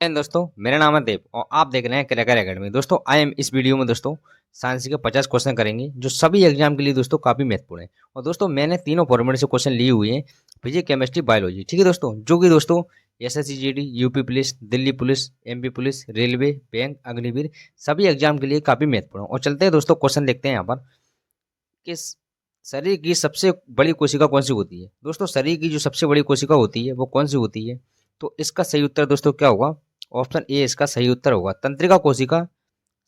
दोस्तों, मेरा नाम है देव और आप देख रहे हैं क्रैकर एकेडमी। दोस्तों, आई एम इस वीडियो में दोस्तों साइंस के 50 क्वेश्चन करेंगे जो सभी एग्जाम के लिए दोस्तों काफी महत्वपूर्ण है। और दोस्तों मैंने तीनों फॉर्मेट से क्वेश्चन लिए हुए हैं, फिजिक्स, केमिस्ट्री, बायोलॉजी। ठीक है दोस्तों, जो कि दोस्तों SSC GD, UP police, Delhi police, MP police, railway, bank, Agniveer सभी एग्जाम के लिए काफी महत्वपूर्ण है। और चलते हैं दोस्तों, क्वेश्चन देखते हैं यहाँ पर कि शरीर की सबसे बड़ी कोशिका कौन सी होती है। दोस्तों, शरीर की जो सबसे बड़ी कोशिका होती है वो कौन सी होती है? तो इसका सही उत्तर दोस्तों क्या होगा? ऑप्शन ए इसका सही उत्तर होगा, तंत्रिका कोशिका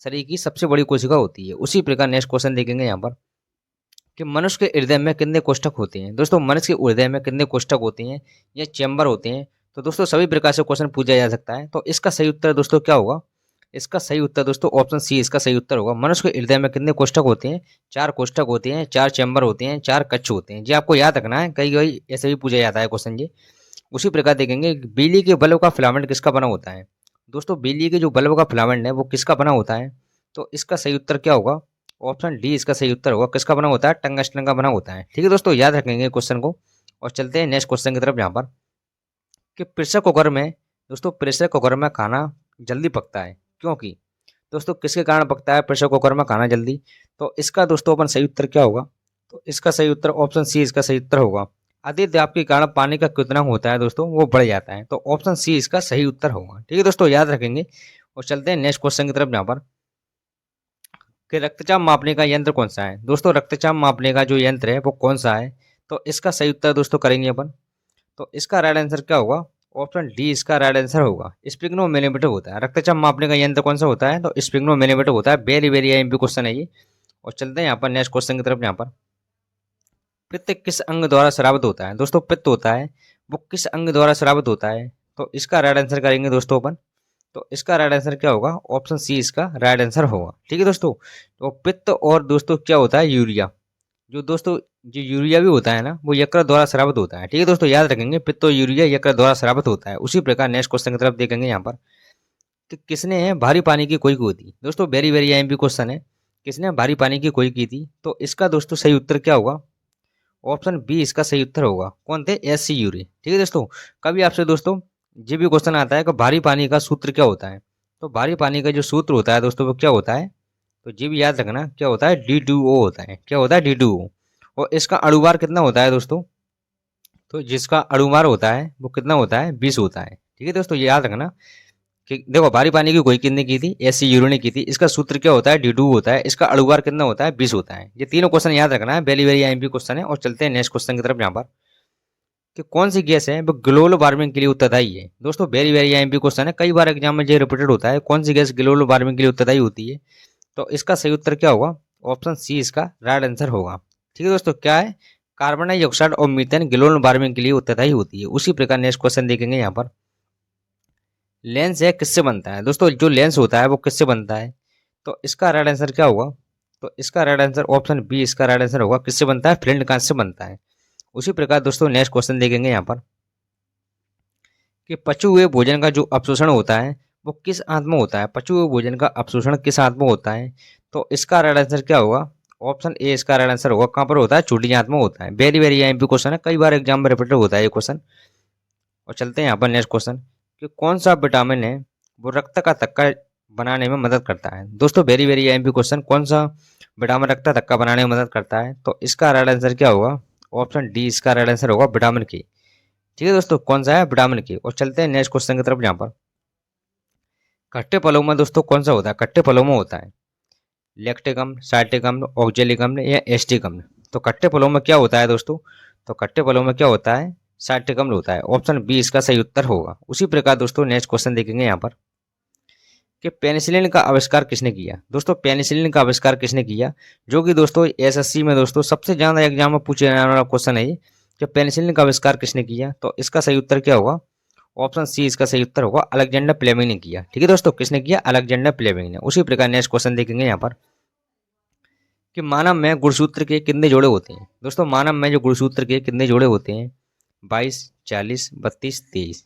शरीर की सबसे बड़ी कोशिका होती है। उसी प्रकार नेक्स्ट क्वेश्चन देखेंगे यहाँ पर कि मनुष्य के हृदय में कितने कोष्ठक होते हैं। दोस्तों, मनुष्य के हृदय में कितने कोष्ठक होते हैं या चैम्बर होते हैं? तो दोस्तों सभी प्रकार से क्वेश्चन पूछा जा सकता है। तो इसका सही उत्तर दोस्तों क्या होगा? इसका सही उत्तर दोस्तों ऑप्शन सी इसका सही उत्तर होगा। मनुष्य के हृदय में कितने कोष्ठक होते हैं? 4 कोष्ठक होते हैं, 4 चैम्बर होते हैं, 4 कक्ष होते हैं। जी आपको याद रखना है, कई कई ऐसे भी पूछा जाता है क्वेश्चन जी। उसी प्रकार देखेंगे बिजली के बल्ब का फिलामेंट किसका बना होता है। दोस्तों, बिजली के जो बल्ब का फिलामेंट है वो किसका बना होता है? तो इसका सही उत्तर क्या होगा? ऑप्शन डी इसका सही उत्तर होगा। किसका बना होता है? टंगस्टन का बना होता है। ठीक है दोस्तों, याद रखेंगे क्वेश्चन को। और चलते हैं नेक्स्ट क्वेश्चन की तरफ यहाँ पर कि प्रेशर कुकर में दोस्तों प्रेशर कुकर में खाना जल्दी पकता है क्योंकि? दोस्तों, किसके कारण पकता है प्रेशर कुकर में खाना जल्दी? तो इसका दोस्तों अपन सही उत्तर क्या होगा? तो इसका सही उत्तर ऑप्शन सी इसका सही उत्तर होगा। अधिक दाब के कारण पानी का कितना होता है दोस्तों? वो बढ़ जाता है। तो ऑप्शन सी इसका सही उत्तर होगा। ठीक है दोस्तों, याद रखेंगे। और चलते हैं नेक्स्ट क्वेश्चन की तरफ यहाँ पर कि रक्तचाप मापने का यंत्र कौन सा है। दोस्तों, रक्तचाप मापने का जो यंत्र है वो कौन सा है? तो इसका सही उत्तर दोस्तों करेंगे अपन। तो इसका राइट आंसर क्या होगा? ऑप्शन डी इसका राइट आंसर होगा। स्पिग्नोमीटर होता है। रक्तचाप मापने का यंत्र कौन सा होता है? तो स्पिग्नोमीटर होता है। वेरी वेरी एमपी क्वेश्चन है ये। और चलते हैं यहाँ पर नेक्स्ट क्वेश्चन की तरफ यहाँ पर पित्त किस अंग द्वारा स्रावित होता है। दोस्तों, पित्त होता है वो किस अंग द्वारा स्रावित होता है? तो इसका राइट आंसर करेंगे दोस्तों अपन। तो इसका राइट आंसर क्या होगा? ऑप्शन सी इसका राइट आंसर होगा। ठीक है दोस्तों, तो पित्त और दोस्तों क्या होता है? यूरिया। जो दोस्तों जो यूरिया भी होता है ना वो यकृत द्वारा स्रावित होता है। ठीक है दोस्तों, याद रखेंगे पित्त और यूरिया यकृत द्वारा स्रावित होता है। उसी प्रकार नेक्स्ट क्वेश्चन की तरफ देखेंगे यहाँ पर कि किसने भारी पानी की खोज की थी। दोस्तों, वेरी वेरी एमपी क्वेश्चन है। किसने भारी पानी की खोज की थी? तो इसका दोस्तों सही उत्तर क्या होगा? ऑप्शन बी इसका सही उत्तर होगा। कौन थे? एस सी यूरी। ठीक है दोस्तों, कभी आपसे दोस्तों ये भी क्वेश्चन आता है कि भारी पानी का सूत्र क्या होता है। तो भारी पानी का जो सूत्र होता है दोस्तों वो क्या होता है? तो ये भी याद रखना क्या होता है? D2O होता है। क्या होता है? D2O। और इसका अणुभार कितना होता है दोस्तों? तो जिसका अणुभार होता है वो कितना होता है? 20 होता है। ठीक है दोस्तों, ये याद रखना कि देखो भारी पानी की खोज किसने की थी? एस सी यूरो ने की थी। इसका सूत्र क्या होता है? D2O होता है। इसका अणुभार कितना होता है? 20 होता है। ये तीनों क्वेश्चन याद रखना है, वेरी वेरी आईएमपी क्वेश्चन है। और चलते हैं नेक्स्ट क्वेश्चन की तरफ यहाँ पर कि कौन सी गैस है वो ग्लोबल वार्मिंग के लिए उत्तरदायी है। दोस्तों, वेरी वेरी आईएमपी क्वेश्चन है, कई बार एग्जाम में ये रिपीटेड होता है। कौन सी गैस ग्लोबल वार्मिंग के लिए उत्तरदायी होती है? तो इसका सही उत्तर क्या होगा? ऑप्शन सी इसका राइट आंसर होगा। ठीक है दोस्तों, क्या है? कार्बन डाइऑक्साइड और मीथेन ग्लोबल वार्मिंग के लिए उत्तरदायी होती है। उसी प्रकार नेक्स्ट क्वेश्चन देखेंगे यहाँ पर लेंस है किससे बनता है। दोस्तों, जो लेंस होता है वो किससे बनता है? तो इसका राइट आंसर क्या होगा? तो इसका राइट आंसर ऑप्शन बी इसका राइट आंसर होगा। किससे बनता है? फ्लिंट कांच से बनता है। उसी प्रकार दोस्तों नेक्स्ट क्वेश्चन देखेंगे यहाँ पर कि पचे हुए भोजन का जो अपशोषण होता है वो किस आंत में होता है। पचे हुए भोजन का अपशोषण किस आंत में होता है? तो इसका राइट आंसर क्या होगा? ऑप्शन ए इसका राइट आंसर होगा। कहाँ पर होता है? छोटी आंत में होता है। वेरी वेरी एमपी क्वेश्चन है, कई बार एग्जाम में रिपीटेड होता है ये क्वेश्चन। और चलते हैं यहाँ पर नेक्स्ट क्वेश्चन कि कौन सा विटामिन है वो रक्त का थक्का बनाने में मदद करता है। दोस्तों, वेरी वेरी एमपी क्वेश्चन, कौन सा विटामिन रक्त का थक्का बनाने में मदद करता है? तो इसका राइट आंसर क्या होगा? ऑप्शन डी इसका राइट आंसर होगा, विटामिन के। ठीक है दोस्तों, कौन सा है? विटामिन के। और चलते हैं नेक्स्ट क्वेश्चन की तरफ यहाँ पर खट्टे फलों में दोस्तों कौन सा होता है? खट्टे फलों में होता है लैक्टिक अम्ल, साइट्रिक अम्ल, ऑक्जेलिक अम्ल या एसिटिक अम्ल। तो खट्टे फलों में क्या होता है दोस्तों? तो खट्टे फलों में क्या होता है? साइट्रिक अम्ल होता है। ऑप्शन बी इसका सही उत्तर होगा। उसी प्रकार दोस्तों नेक्स्ट क्वेश्चन देखेंगे यहाँ पर कि पेनिसिलिन का आविष्कार किसने किया। दोस्तों, पेनिसिलिन का आविष्कार किसने किया? जो कि दोस्तों एसएससी में दोस्तों सबसे ज्यादा एग्जाम में पूछे जाने वाला क्वेश्चन है ये कि पेनिसिलिन का आविष्कार किसने किया। तो इसका सही उत्तर क्या होगा? ऑप्शन सी इसका सही उत्तर होगा, अलेक्जेंडर फ्लेमिंग ने किया। ठीक है दोस्तों, किसने किया? अलेक्जेंडर फ्लेमिंग ने। उसी प्रकार नेक्स्ट क्वेश्चन देखेंगे यहाँ पर कि मानव में गुणसूत्र के कितने जोड़े होते हैं। दोस्तों, मानव में जो गुणसूत्र के कितने जोड़े होते हैं? 22, 40, 32, 23।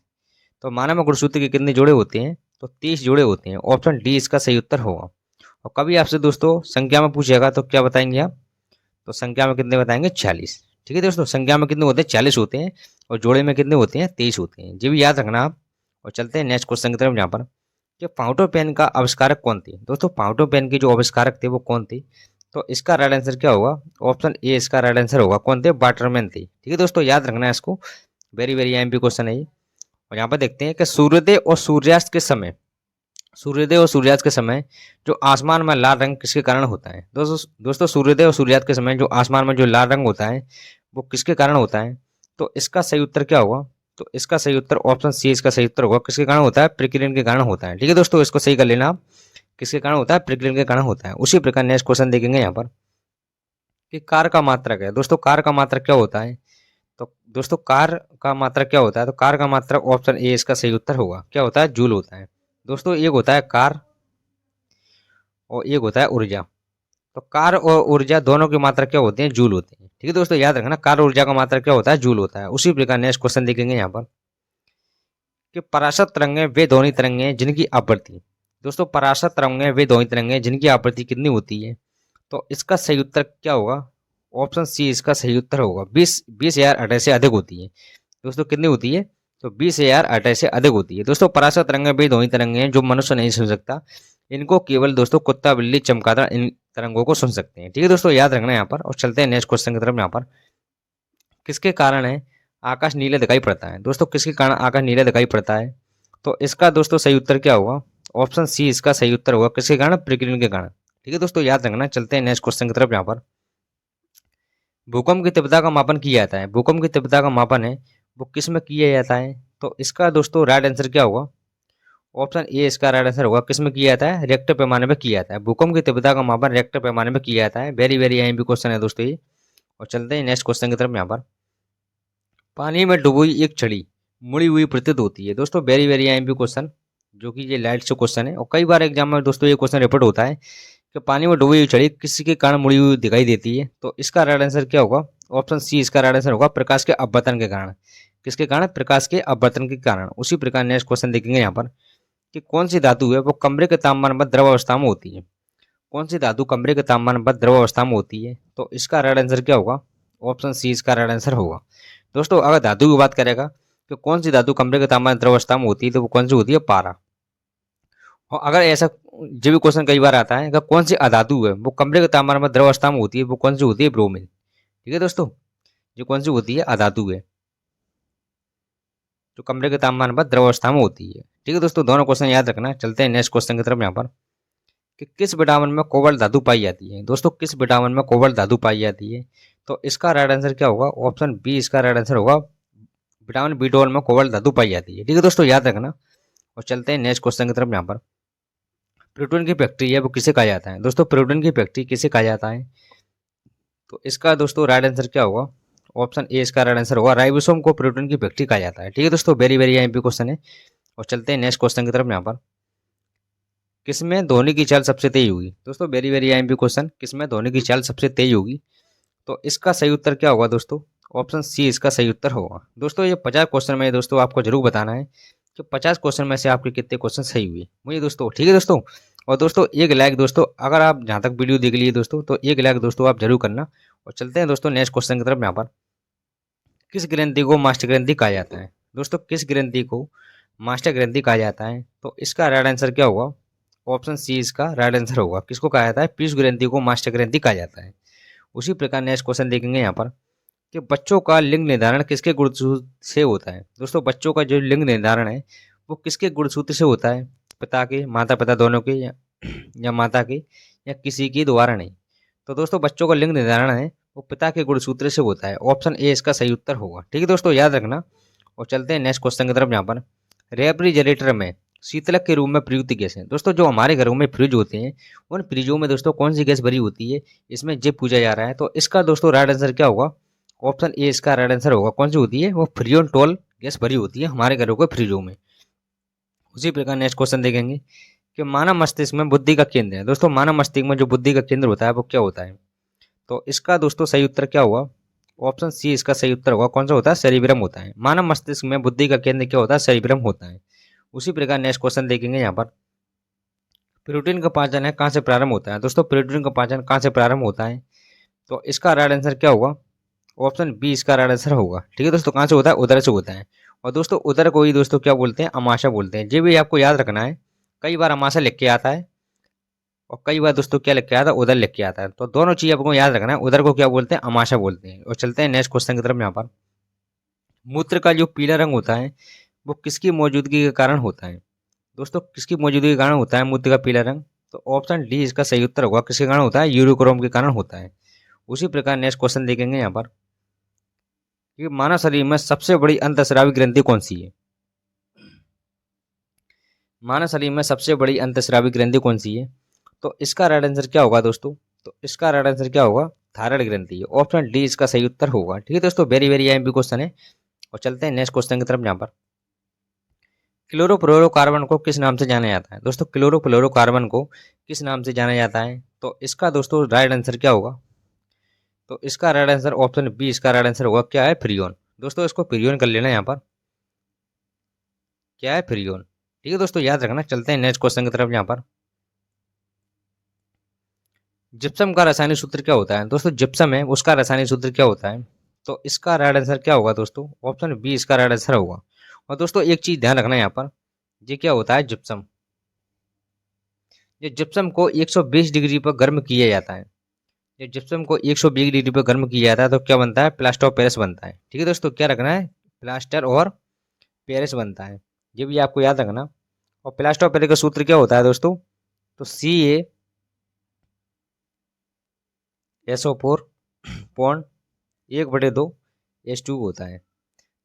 तो मानव में गुणसूत्र के कितने जोड़े होते हैं? तो 30 जोड़े होते हैं। ऑप्शन डी इसका सही उत्तर होगा। और कभी आपसे दोस्तों संख्या में पूछेगा तो क्या बताएंगे आप? तो संख्या में कितने बताएंगे? 40। ठीक है दोस्तों, संख्या में कितने होते हैं? 40 होते हैं। और जोड़े में कितने होते हैं? 23 होते हैं। ये भी याद रखना आप। और चलते हैं नेक्स्ट क्वेश्चन की तरफ यहाँ पर कि फाउंटेन पेन का आविष्कारक कौन थे। दोस्तों फाउंटेन पेन के जो आविष्कारक थे वो कौन थे, तो इसका राइट आंसर क्या होगा, ऑप्शन ए इसका राइट आंसर होगा। कौन थे, वाटरमैन थे। ठीक है दोस्तों, याद रखना है इसको, वेरी वेरी एमपी क्वेश्चन है ये। और यहाँ पर देखते हैं कि सूर्योदय और सूर्यास्त के समय, सूर्योदय और सूर्यास्त के समय जो आसमान में लाल रंग किसके कारण होता है। दोस्तों सूर्योदय और सूर्यास्त के समय जो आसमान में जो लाल रंग होता है वो किसके कारण होता है, तो इसका सही उत्तर क्या होगा, तो इसका सही उत्तर ऑप्शन सी इसका सही उत्तर होगा। किसके कारण होता है, प्रकीर्णन के कारण होता है। ठीक है दोस्तों, इसको सही कर लेना आप, किसके कारण होता है, प्रकीर्णन के कारण होता है। उसी प्रकार नेक्स्ट क्वेश्चन देखेंगे यहाँ पर कि कार का मात्रक है। दोस्तों कार का मात्रक क्या होता है, तो दोस्तों कार का मात्रक क्या होता है, तो कार का मात्रक ऑप्शन ए इसका सही उत्तर होगा। क्या होता है, जूल होता है। दोस्तों एक होता है कार और एक होता है ऊर्जा। तो कार और ऊर्जा दोनों की मात्रा क्या होते हैं, जूल होते हैं। ठीक है दोस्तों, याद रखना कार और ऊर्जा का मात्रा क्या होता है, जूल होता है। उसी प्रकार नेक्स्ट क्वेश्चन देखेंगे यहाँ पर कि पराशर तरंगें वे ध्वनि तरंगें जिनकी आवृत्ति, दोस्तों पराशर तरंगें वे ध्वनि तरंगें जिनकी आवृत्ति कितनी होती है, तो इसका सही उत्तर क्या होगा, ऑप्शन सी इसका सही उत्तर होगा। 20,000 हर्ट्ज से अधिक होती है। दोस्तों कितनी होती है, तो 20,000 हर्ट्ज से अधिक होती है। दोस्तों पराशर तरंगें वे ध्वनि तरंगें हैं जो मनुष्य नहीं सुन सकता, इनको केवल दोस्तों कुत्ता बिल्ली चमगादड़ इन तरंगों को सुन सकते हैं। ठीक है दोस्तों, याद रखना है यहाँ पर। और चलते हैं नेक्स्ट क्वेश्चन की तरफ। यहाँ पर किसके कारण है आकाश नीला दिखाई पड़ता है। दोस्तों किसके कारण आकाश नीला दिखाई पड़ता है, तो इसका दोस्तों सही उत्तर क्या होगा, ऑप्शन सी इसका सही उत्तर होगा। किसके कारण, प्रकीर्णन के कारण। ठीक है दोस्तों, याद रखना। चलते हैं नेक्स्ट क्वेश्चन की तरफ। यहाँ पर भूकंप की तीव्रता का मापन किया जाता है। भूकंप की तीव्रता का मापन है वो किस में किया जाता है, तो इसका दोस्तों राइट आंसर क्या होगा, ऑप्शन ए इसका राइट आंसर होगा। किस में किया जाता है, रिक्टर पैमाने में किया जाता है। भूकंप की तीव्रता का मापन रिक्टर पैमाने में किया जाता है। वेरी वेरी एमपी क्वेश्चन है दोस्तों ये। और चलते हैं नेक्स्ट क्वेश्चन की तरफ। यहाँ पर पानी में डूबी हुई एक छड़ी मुड़ी हुई प्रतीत होती है। दोस्तों वेरी वेरी एमपी क्वेश्चन, जो कि ये लाइट से क्वेश्चन है और कई बार एग्जाम में दोस्तों ये क्वेश्चन रिपीट होता है कि पानी में डूबी हुई छड़ी किसी के कारण मुड़ी हुई दिखाई देती है, तो इसका राइट आंसर क्या होगा, ऑप्शन सी इसका राइट आंसर होगा। प्रकाश के अपवर्तन के कारण। किसके कारण, प्रकाश के अपवर्तन के कारण। उसी प्रकार नेक्स्ट क्वेश्चन देखेंगे यहाँ पर कि कौन सी धातु है वो कमरे के तापमान पर द्रव अवस्था में होती है। कौन सी धातु कमरे के तापमान पर द्रव अवस्था में होती है, तो इसका राइट आंसर क्या होगा, ऑप्शन सी इसका राइट आंसर होगा। दोस्तों अगर धातु की बात करेगा तो कौन सी धातु कमरे के तापमान द्रव अवस्था में होती है, तो वो कौन सी होती है, पारा। और अगर ऐसा जो भी क्वेश्चन कई बार आता है कि कौन सी अधातु है वो कमरे के तापमान पर द्रव अवस्था में होती है, वो कौन सी होती है, ब्रोमीन। ठीक है दोस्तों, जो कौन सी होती है, अधातु है जो कमरे के तापमान पर द्रव अवस्था में होती है। ठीक है दोस्तों, दोनों क्वेश्चन याद रखना। चलते हैं नेक्स्ट क्वेश्चन की तरफ। यहाँ पर कि किस विटामिन में कोबाल्ट धातु पाई जाती है। दोस्तों किस विटामिन में कोबाल्ट धातु पाई जाती है, तो इसका राइट आंसर क्या होगा, ऑप्शन बी इसका राइट आंसर होगा। विटामिन B12 में कोबाल्ट धातु पाई जाती है। ठीक है दोस्तों, याद रखना। और चलते हैं नेक्स्ट क्वेश्चन की तरफ। यहाँ पर प्रोटीन की फैक्ट्री है वो किसे कहा जाता है। दोस्तों प्रोटीन की फैक्ट्री किसे कहा जाता है, तो इसका दोस्तों राइट आंसर क्या होगा, ऑप्शन ए इसका राइट आंसर होगा। राइबोसोम को प्रोटीन की फैक्ट्री कहा जाता है। ठीक है दोस्तों, वेरी वेरी एमपी क्वेश्चन है। और चलते हैं नेक्स्ट क्वेश्चन की तरफ। यहाँ पर किसमें धोनी की चाल सबसे तेज होगी। दोस्तों वेरी वेरी एमपी क्वेश्चन, किसमें धोनी की चाल सबसे तेज होगी, तो इसका सही उत्तर क्या होगा दोस्तों, ऑप्शन सी इसका सही उत्तर होगा। दोस्तों ये 50 क्वेश्चन में दोस्तों आपको जरूर बताना है कि 50 क्वेश्चन में से आपके कितने क्वेश्चन सही हुए मुझे दोस्तों। ठीक है दोस्तों, और दोस्तों एक लाइक दोस्तों, अगर आप जहाँ तक वीडियो देख लिए दोस्तों तो एक लाइक दोस्तों आप जरूर करना। और चलते हैं दोस्तों नेक्स्ट क्वेश्चन की तरफ। यहाँ पर किस ग्रंथि को मास्टर ग्रंथि कहा जाता है। दोस्तों किस ग्रंथि को मास्टर ग्रंथि कहा जाता है, तो इसका राइट आंसर क्या होगा, ऑप्शन सी इसका राइट आंसर होगा। किसको कहा जाता है, पीयूष ग्रंथि को मास्टर ग्रंथि कहा जाता है। उसी प्रकार नेक्स्ट क्वेश्चन देखेंगे यहाँ पर कि बच्चों का लिंग निर्धारण किसके गुणसूत्र से होता है। दोस्तों बच्चों का जो लिंग निर्धारण है वो किसके गुणसूत्र से होता है, पिता के, माता पिता दोनों के, या माता के, या किसी के द्वारा नहीं। तो दोस्तों बच्चों का लिंग निर्धारण है वो पिता के गुणसूत्र से होता है। ऑप्शन ए इसका सही उत्तर होगा। ठीक है दोस्तों, याद रखना। और चलते हैं नेक्स्ट क्वेश्चन की तरफ। यहाँ पर रेफ्रिजरेटर में शीतलक के रूप में प्रयुक्त गैस है। दोस्तों जो हमारे घरों में फ्रिज होते हैं उन फ्रिजों में दोस्तों कौन सी गैस भरी होती है, इसमें जे पूछा जा रहा है। तो इसका दोस्तों राइट आंसर क्या होगा, ऑप्शन ए इसका राइट आंसर होगा। कौन सी होती है, वो फ्रियोन टोल गैस भरी होती है हमारे घरों के फ्रिजों में। उसी प्रकार नेक्स्ट क्वेश्चन देखेंगे कि मानव मस्तिष्क में बुद्धि का केंद्र है। दोस्तों मानव मस्तिष्क में जो बुद्धि का केंद्र होता है वो क्या होता है, तो इसका दोस्तों सही उत्तर क्या होगा, ऑप्शन सी इसका सही उत्तर होगा। कौन सा होता है, सेरिब्रम होता है। मानव मस्तिष्क में बुद्धि का केंद्र क्या होता है, सेरिब्रम होता है। उसी प्रकार नेक्स्ट क्वेश्चन देखेंगे यहाँ पर प्रोटीन का पाचन है कहाँ से प्रारंभ होता है। दोस्तों प्रोटीन का पाचन कहाँ से प्रारंभ होता है, तो इसका राइट आंसर क्या होगा, ऑप्शन बी इसका राइट आंसर होगा। ठीक है दोस्तों, कहाँ से होता है, उदर से होता है। और दोस्तों उधर को ही दोस्तों क्या बोलते हैं, अमाशा बोलते हैं। ये भी आपको याद रखना है, कई बार अमाशा लिख के आता है और कई बार दोस्तों क्या लिख के आता है, उधर लिख के आता है। तो दोनों चीज आपको याद रखना है, उधर को क्या बोलते हैं, अमाशा बोलते हैं। और चलते हैं नेक्स्ट क्वेश्चन की तरफ। यहाँ पर मूत्र का जो पीला रंग होता है वो किसकी मौजूदगी के कारण होता है। दोस्तों किसकी मौजूदगी के कारण होता है मूत्र का पीला रंग, तो ऑप्शन डी इसका सही उत्तर होगा। किसके कारण होता है, यूरोक्रोम के कारण होता है। उसी प्रकार नेक्स्ट क्वेश्चन देखेंगे यहाँ पर कि मानव शरीर में सबसे बड़ी अंतःस्रावी ग्रंथि कौन सी है। मानव शरीर में सबसे बड़ी अंतःस्रावी ग्रंथि कौन सी है, तो इसका राइट आंसर क्या होगा दोस्तों, तो इसका राइट आंसर क्या होगा, थायराइड ग्रंथि है। ऑप्शन डी इसका सही उत्तर होगा। ठीक है दोस्तों, वेरी वेरी एमपी क्वेश्चन है। और चलते हैं नेक्स्ट क्वेश्चन की तरफ। यहाँ पर क्लोरोफ्लोरोकार्बन को किस नाम से जाना जाता है। दोस्तों क्लोरोफ्लोरोकार्बन को किस नाम से जाना जाता है, तो इसका दोस्तों राइट आंसर क्या होगा, तो इसका राइट आंसर ऑप्शन बी इसका राइट आंसर होगा। क्या है, फ्रियोन। दोस्तों इसको फ्रियोन कर लेना यहाँ पर, क्या है, फ्रियोन। ठीक है दोस्तों, याद रखना। चलते हैं नेक्स्ट क्वेश्चन की तरफ। यहाँ पर जिप्सम का रासायनिक सूत्र क्या होता है। दोस्तों जिप्सम है उसका रासायनिक सूत्र क्या होता है, तो इसका राइट आंसर क्या होगा दोस्तों, ऑप्शन बी इसका राइट आंसर होगा। और दोस्तों एक चीज ध्यान रखना यहाँ पर, ये क्या होता है, जिप्सम। ये जिप्सम को 120 डिग्री पर गर्म किया जाता है। ये जिप्सम को 120 डिग्री पर गर्म किया जाता है तो क्या बनता है, प्लास्टर ऑफ पेरिस बनता है। ठीक है दोस्तों, क्या रखना है, प्लास्टर और पेरिस बनता है, ये भी आपको याद रखना। और प्लास्टर ऑफ पेरिस का सूत्र क्या होता है दोस्तों, तो CaSO4 पॉन्ड 1/2H2 होता है।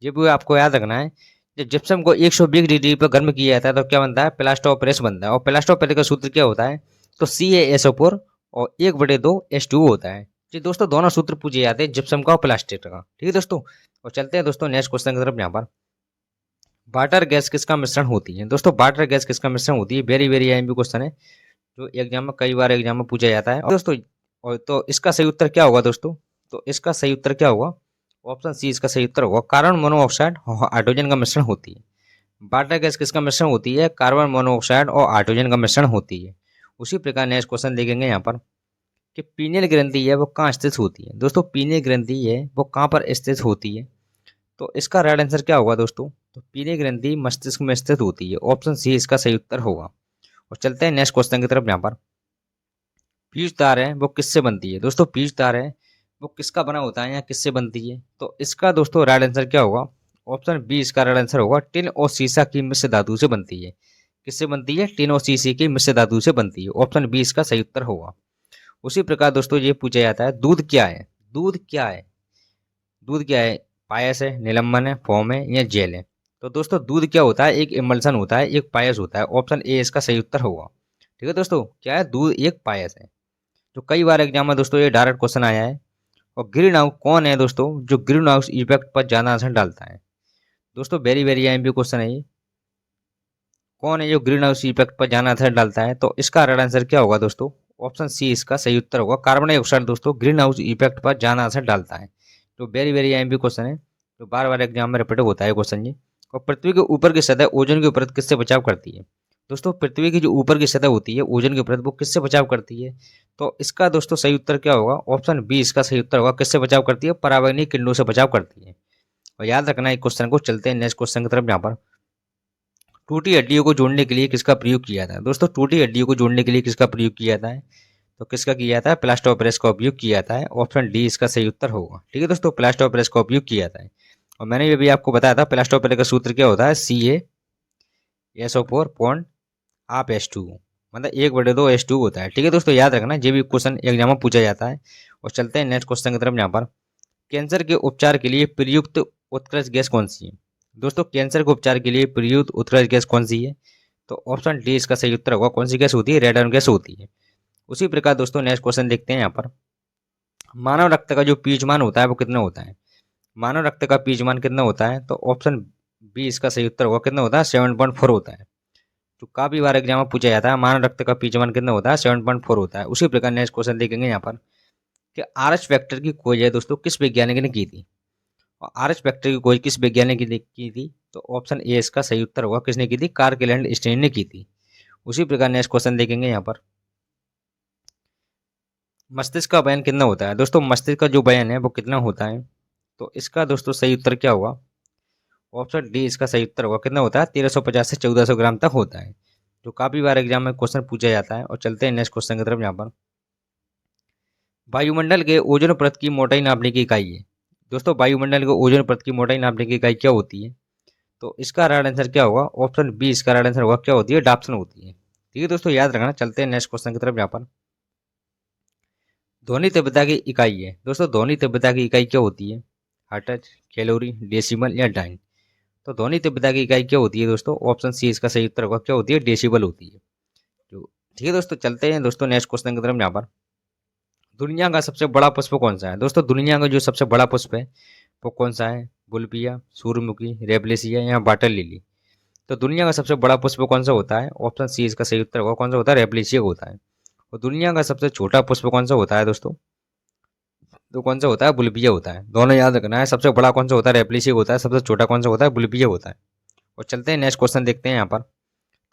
ये भी आपको याद रखना है। जब जिप्सम को 120 डिग्री पर गर्म किया जाता है तो क्या बनता है, प्लास्टर ऑफ पेरिस बनता है। और प्लास्टर ऑफ पेरिस का सूत्र क्या होता है, तो CaSO4 और 1/2H2 होता है। जी दोस्तों, दोनों सूत्र पूछे जाते हैं जिप्सम का और प्लास्टिक का। ठीक है दोस्तों, और चलते हैं दोस्तों नेक्स्ट क्वेश्चन की तरफ। यहाँ पर वाटर गैस किसका मिश्रण होती है। दोस्तों वाटर गैस किसका मिश्रण होती है, वेरी वेरी आईएमपी क्वेश्चन है, जो एग्जाम में कई बार एग्जाम में पूछा जाता है। और दोस्तों और तो इसका सही उत्तर क्या होगा दोस्तों, तो इसका सही उत्तर क्या होगा, ऑप्शन सी इसका सही उत्तर होगा। कार्बन मोनोऑक्साइड और हाइड्रोजन का मिश्रण होती है। वाटर गैस किसका मिश्रण होती है, कार्बन मोनोऑक्साइड और हाइड्रोजन का मिश्रण होती है। उसी प्रकार नेक्स्ट क्वेश्चन देखेंगे यहाँ पर कि पीनियल ग्रंथि है वो कहाँ स्थित होती है। दोस्तों पीनियल ग्रंथि है वो कहाँ पर स्थित होती है, तो इसका राइट आंसर क्या होगा दोस्तों, तो पीनियल ग्रंथि मस्तिष्क में स्थित होती है। ऑप्शन सी इसका सही उत्तर होगा। और चलते हैं नेक्स्ट क्वेश्चन की तरफ। यहाँ पर पीयूष तार है वो किससे बनती है। दोस्तों पीयूष तार है वो किसका बना होता है या किससे बनती है, तो इसका दोस्तों राइट आंसर क्या होगा, ऑप्शन बी इसका राइट आंसर होगा। टिन और सीसा की मिश्र धातु से बनती है। किससे बनती है, टिन और सीसी की मिश्र धातु से बनती है। ऑप्शन बी इसका सही उत्तर होगा। उसी प्रकार दोस्तों ये पूछा जाता है दूध क्या है, दूध क्या है, दूध क्या है, पायस है, निलंबन है, फोम है या जेल है। तो दोस्तों दूध क्या होता है, एक इमल्सन होता है, एक पायस होता है। ऑप्शन ए इसका सही उत्तर होगा। ठीक है दोस्तों, क्या है, दूध एक पायस है। तो कई बार एग्जाम में दोस्तों ये डायरेक्ट क्वेश्चन आया है। और ग्रीन हाउस कौन है दोस्तों, जो ग्रीन हाउस इफेक्ट पर ज्यादा असर डालता है। दोस्तों वेरी वेरी आईएमपी क्वेश्चन है ये, कौन है जो ग्रीन हाउस इफेक्ट पर ज्यादा असर डालता है, तो इसका राइट आंसर क्या होगा दोस्तों, ऑप्शन सी इसका सही उत्तर होगा। कार्बन डाइऑक्साइड दोस्तों ग्रीन हाउस इफेक्ट पर ज्यादा असर डालता है। तो वेरी वेरी आईएमपी क्वेश्चन है, तो बार बार एग्जाम में रिपीट होता है क्वेश्चन ये। और पृथ्वी के ऊपर की सतह ओजोन की परत किससे बचाव करती है। दोस्तों पृथ्वी की जो ऊपर की सतह होती है ओजोन की परत, वो किससे बचाव करती है, तो इसका दोस्तों सही उत्तर क्या होगा, ऑप्शन बी इसका सही उत्तर होगा। किससे बचाव करती है, पराबैंगनी किरणों से बचाव करती है। और याद रखना एक क्वेश्चन को। चलते हैं नेक्स्ट क्वेश्चन की तरफ। यहाँ पर टूटी हड्डियों को जोड़ने के लिए किसका प्रयोग किया जाता है। दोस्तों टूटी हड्डियों को जोड़ने के लिए किसका प्रयोग किया जाता है, तो किसका किया जाता है, प्लास्टर ऑफ पेरिस का उपयोग किया जाता है। ऑप्शन डी इसका सही उत्तर होगा। ठीक है दोस्तों, प्लास्टर ऑफ पेरिस का उपयोग किया जाता है। और मैंने ये भी आपको बताया था प्लास्टर ऑफ पेरिस का सूत्र क्या होता है, CaSO4 पॉन्ड आप H2, मतलब 1/2H2 होता है। ठीक है दोस्तों, याद रखना, ये भी क्वेश्चन एग्जाम में पूछा जाता है। और चलते हैं नेक्स्ट क्वेश्चन की तरफ। यहाँ पर कैंसर के उपचार के लिए प्रयुक्त उत्कृष्ट गैस कौन सी है। दोस्तों कैंसर के उपचार के लिए प्रयुक्त उत्कृष्ट गैस कौन सी है, तो ऑप्शन डी इसका सही उत्तर होगा। कौन सी गैस होती है, रेडन गैस होती है। उसी प्रकार दोस्तों नेक्स्ट क्वेश्चन देखते हैं। यहाँ पर मानव रक्त का जो पीएच होता है वो कितना होता है। मानव रक्त का पीएच कितना होता है, तो ऑप्शन बी इसका सही उत्तर होगा। कितना होता है, 7.4 होता है। तो काफी बार एग्जाम में पूछा जाता है मानव रक्त का पीएच कितना होता है, 7.4 होता है। उसी प्रकार नेक्स्ट क्वेश्चन देखेंगे यहाँ पर कि आरएच फैक्टर की खोज है दोस्तों किस वैज्ञानिक ने की थी। और आरएच फैक्टर की खोज किस वैज्ञानिक ने की थी, तो ऑप्शन ए इसका सही उत्तर होगा। किसने की थी, कार्ल एंड स्टेन ने की थी। उसी प्रकार नेक्स्ट क्वेश्चन देखेंगे यहाँ पर मस्तिष्क का वजन कितना होता है। दोस्तों मस्तिष्क का जो वजन है वो कितना होता है, तो इसका दोस्तों सही उत्तर क्या होगा, ऑप्शन डी इसका सही उत्तर होगा। कितना होता है? 1350 से 1400 ग्राम तक होता है, जो काफी बार एग्जाम में क्वेश्चन पूछा जाता है। और चलते हैं नेक्स्ट क्वेश्चन की तरफ। यहाँ पर वायुमंडल के ओजोन परत की मोटाई नापने की इकाई है। दोस्तों वायुमंडल के ओजोन परत की मोटाई नापने की इकाई क्या होती है? तो इसका राइट आंसर क्या होगा? ऑप्शन बी इसका राइट आंसर होगा। क्या होती है? डाप्सन होती है। ठीक है दोस्तों, याद रखना। चलते हैं नेक्स्ट क्वेश्चन की तरफ। यहाँ पर ध्वनि तीव्रता की इकाई है। दोस्तों ध्वनि तीव्रता की इकाई क्या होती है? हर्ट्ज, कैलोरी, डेसिमल या डाइन? तो ध्वनि तीव्रता की इकाई क्या होती है दोस्तों? ऑप्शन सी इसका सही उत्तर होगा। क्या होती है? डेसिबल होती है। जो ठीक है दोस्तों, चलते हैं दोस्तों नेक्स्ट क्वेश्चन की तरफ। यहाँ पर दुनिया का सबसे बड़ा पुष्प कौन सा है? दोस्तों दुनिया का जो सबसे बड़ा पुष्प है वो कौन सा है? बुल्बिया, सूर्यमुखी, रेबलेसिया या वाटर लिली? तो दुनिया का सबसे बड़ा पुष्प कौन सा होता है? ऑप्शन सी इसका सही उत्तर होगा। कौन सा होता है? रेबलेसिया होता है। और दुनिया का सबसे छोटा पुष्प कौन सा होता है दोस्तों? तो कौन सा होता है? बुल्बिया होता है। दोनों याद रखना है। सबसे बड़ा कौन सा होता है? रेबलेसिया होता है। सबसे छोटा कौन सा होता है? बुल्बिया होता है। और चलते हैं नेक्स्ट क्वेश्चन देखते हैं यहाँ पर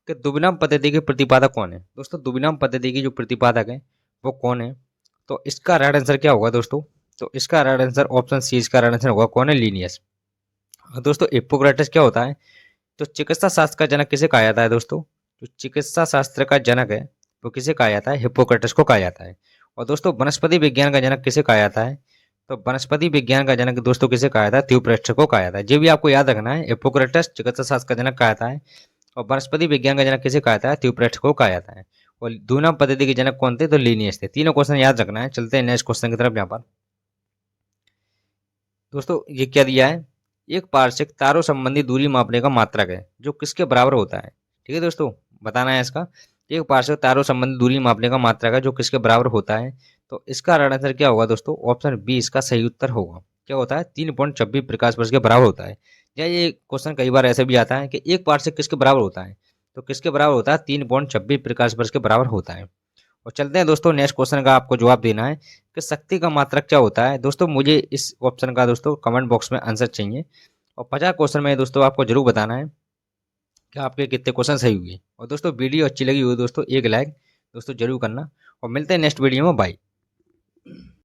कि दुबनाम पद्धति के प्रतिपादक कौन है? दोस्तों दुबनाम पद्धति की जो प्रतिपादक है वो कौन है? तो इसका राइट आंसर क्या होगा दोस्तों? तो इसका राइट आंसर ऑप्शन सी इसका राइट आंसर होगा। कौन है? लीनियस। दोस्तों हिप्पोक्रेटस क्या होता है? तो चिकित्सा शास्त्र का जनक किसे कहा जाता है दोस्तों? जो चिकित्सा शास्त्र का जनक है वो किसे कहा जाता है? हिप्पोक्रेटस को कहा जाता है। और दोस्तों वनस्पति विज्ञान का जनक किसे कहा जाता है? तो वनस्पति विज्ञान का जनक दोस्तों किसे कहा जाता है? थियोप्रेस्टर को कहा जाता है। ये भी आपको याद रखना है। हिप्पोक्रेटस चिकित्सा शास्त्र का जनक कहा जाता है और वनस्पति विज्ञान का जनक किसे कहा जाता है? थियोप्रेस्टर को कहा जाता है। और दूनाम पद्धति के जनक कौन थे? तो लीनियस थे। तीनों क्वेश्चन याद रखना है। चलते हैं नेक्स्ट क्वेश्चन की तरफ। यहाँ पर दोस्तों ये क्या दिया है? एक पारसिक तारों संबंधी दूरी मापने का मात्रक है जो किसके बराबर होता है? ठीक है दोस्तों, बताना है इसका। एक पारसिक तारों संबंधी दूरी मापने का मात्रक है जो किसके बराबर होता है? तो इसका राइट आंसर क्या होगा दोस्तों? ऑप्शन बी इसका सही उत्तर होगा। क्या होता है? 3.26 प्रकाश वर्ष के बराबर होता है। या ये क्वेश्चन कई बार ऐसे भी आता है कि एक पारसिक किसके बराबर होता है? तो किसके बराबर होता है? 3.26 प्रकाश वर्ष के बराबर होता है। और चलते हैं दोस्तों नेक्स्ट क्वेश्चन का आपको जवाब देना है कि शक्ति का मात्रक क्या होता है। दोस्तों मुझे इस ऑप्शन का दोस्तों कमेंट बॉक्स में आंसर चाहिए। और 50 क्वेश्चन में दोस्तों आपको जरूर बताना है कि आपके कितने क्वेश्चन सही हुए। और दोस्तों वीडियो अच्छी लगी हो दोस्तों एक लाइक दोस्तों जरूर करना। और मिलते हैं नेक्स्ट वीडियो में। बाय।